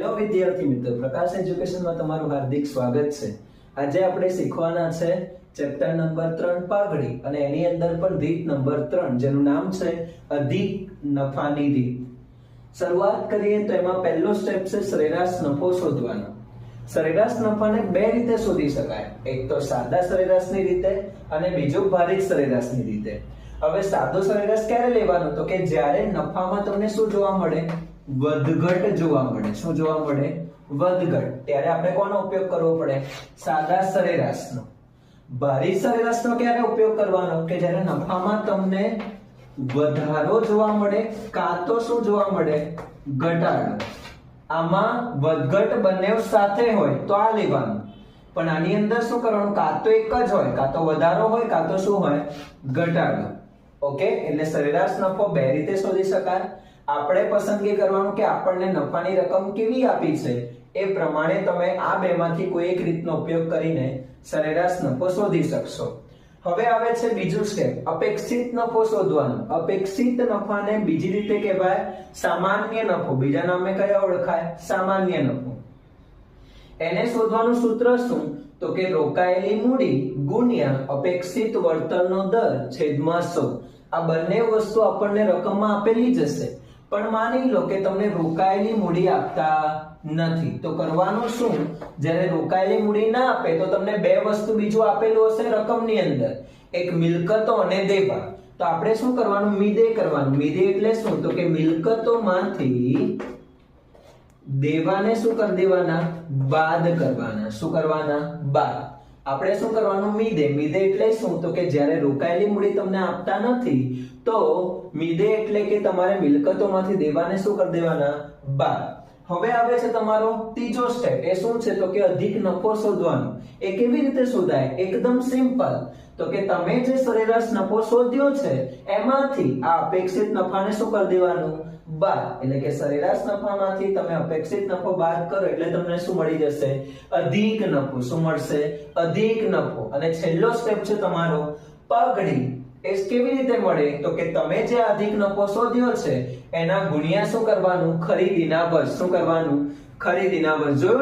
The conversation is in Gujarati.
હેલો વિદ્યાર્થી મિત્રો, પ્રકાશ એજ્યુકેશનમાં તમારું હાર્દિક સ્વાગત છે। આજે આપણે શીખવાના છે ચેપ્ટર નંબર 3 પાઘડી અને એની અંદર પણ રીત નંબર 3 જેનું નામ છે અધિક નફાની રીત। શરૂઆત કરીએ તો એમાં પહેલો સ્ટેપ છે સરેરાશ નફો શોધવાનો। સરેરાશ નફાને બે રીતે શોધી શકાય, એક તો સાદા સરેરાશની રીતે અને બીજું ભારિત સરેરાશની રીતે। હવે સાદો સરેરાશ ક્યારે લેવાનો તો કે જ્યારે નફામાં તમને શું જોવા મળે, વધઘટ જોવા મળે। શું જોવા મળે? વધઘટ। ત્યારે આપણે કોનો ઉપયોગ કરવો પડે? સાદા સરેરાશનો। ભારિત સરેરાશનો ક્યારે ઉપયોગ કરવાનો કે જ્યારે નફામાં તમને વધારો જોવા મળે કાં તો શું જોવા મળે? ઘટાડો। આમાં વધઘટ બંને સાથે હોય તો આ લેવાનું, પણ આની અંદર શું કરવાનું? કાં તો એક જ હોય, કાં તો વધારો હોય, કાં તો શું હોય? ઘટાડો। ઓકે, એટલે સરેરાશ નફો બે રીતે શોધી શકાય। આપણે પસંદગી કરવાનું કે આપણને નફાની રકમ કેવી આપી છે એ પ્રમાણે તમે આ બેમાંથી કોઈ એક રીતનો ઉપયોગ કરીને સરેરાશ નફો શોધી શકશો। હવે આવે છે બીજું સ્ટેપ, અપેક્ષિત નફો શોધવાનો। અપેક્ષિત નફાને બીજી રીતે કહેવાય સામાન્ય નફો, બીજા નામે કયા ઓળખાય? સામાન્ય નફો। એને શોધવાનું સૂત્ર શું તો કે રોકાયેલી મૂડી ગુણ્યા અપેક્ષિત વળતરનો દર છેદમાં 100। આ બંને વસ્તુ આપણને રકમમાં આપેલી જ હશે, પણ માની લો કે તમને રોકાયેલી મૂડી આપતા નથી, તો કરવાનું શું? જ્યારે રોકાયેલી મૂડી ના આપે તો તમને બે વસ્તુ બીજું આપેલું હશે રકમની અંદર, એક મિલકતો અને દેવા। તો આપણે શું કરવાનું? મીદે કરવાનું। મીદે એટલે શું તો કે મિલકતોમાંથી દેવાને શું કરી દેવાના? બાદ કરવાના। શું કરવાના? બાદ। આપણે શું કરવાનું? મીદે। મીદે એટલે શું તો કે જ્યારે રોકાયેલી મૂડી તમને આપતા નથી તો મીદે એટલે કે તમારે મિલકતોમાંથી દેવાને શું કરી દેવાના? બાદ। હવે આવે છે તમારો ત્રીજો સ્ટેપ, એ શું છે તો કે અધિક નફો શોધવાનો। એ કેવી રીતે શોધાય? એકદમ સિમ્પલ, તો કે તમે જે સરેરાશ નફો શોધ્યો છે એમાંથી આ અપેક્ષિત નફાને શું કરી દેવાનું? બાદ। એટલે કે સરેરાશ નફામાંથી તમે અપેક્ષિત નફો બાદ કરો એટલે તમને શું મળી જશે? અધિક નફો। શું મળશે? અધિક નફો। અને છેલ્લો સ્ટેપ છે તમારો પાઘડી। એ કેવી રીતે મળે તો કે તમે જે અધિક નફો શોધ્યો છે એના ગુણ્યા શું કરવાનું? ખરીદીના વર્ષ। શું કરવાનું? ખરીદીના વર્ષ। જોયું?